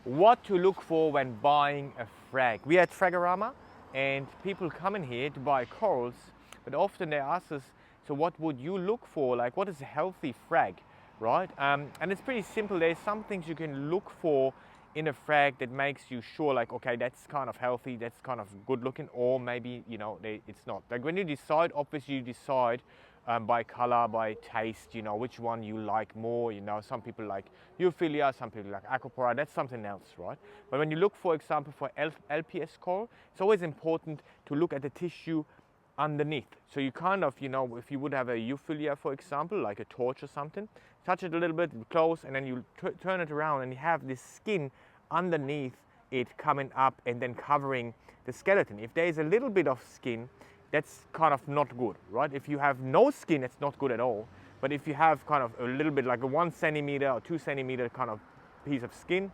what to look for when buying a frag. We are at Fragarama and people come in here to buy corals, but often they ask us, so what would you look for? Like, what is a healthy frag, right? And it's pretty simple. There's some things you can look for in a frag that makes you sure, like, okay, that's kind of healthy, that's kind of good looking, or maybe, you know, it's not. Like when you decide, obviously you decide by color, by taste, you know, which one you like more. You know, some people like euphilia, some people like aquapora, that's something else, right? But when you look, for example, for LPS coral, it's always important to look at the tissue underneath. So you kind of, you know, if you would have a euphilia, for example, like a torch or something, touch it a little bit close and then you turn it around and you have this skin underneath it coming up and then covering the skeleton. If there is a little bit of skin, that's kind of not good, right? If you have no skin, it's not good at all. But if you have kind of a little bit like a 1 centimeter or 2 centimeter kind of piece of skin,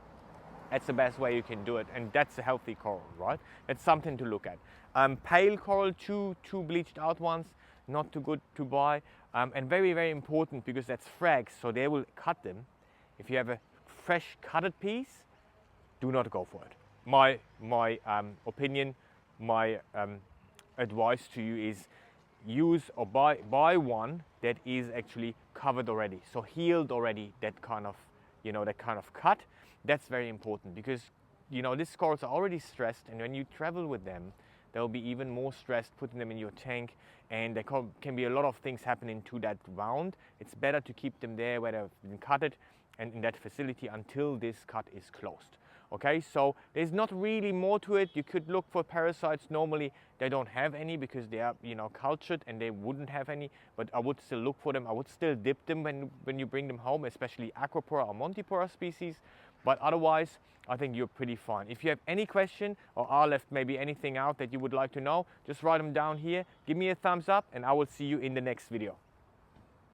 that's the best way you can do it, and that's a healthy coral, right? That's something to look at. Pale coral, two bleached out ones, not too good to buy, and very, very important because that's frags, so they will cut them. If you have a fresh cutted piece, do not go for it. My opinion, my advice to you is use or buy one that is actually covered already, so healed already, that kind of, you know, that kind of cut. That's very important because, you know, these corals are already stressed, and when you travel with them, they'll be even more stressed putting them in your tank, and there can be a lot of things happening to that round. It's better to keep them there where they've been cutted and in that facility until this cut is closed. Okay, so there's not really more to it. You could look for parasites. Normally they don't have any because they are, you know, cultured and they wouldn't have any, but I would still look for them. I would still dip them when you bring them home, especially aquapora or montipora species. But otherwise, I think you're pretty fine. If you have any question or I left maybe anything out that you would like to know, just write them down here. Give me a thumbs up and I will see you in the next video.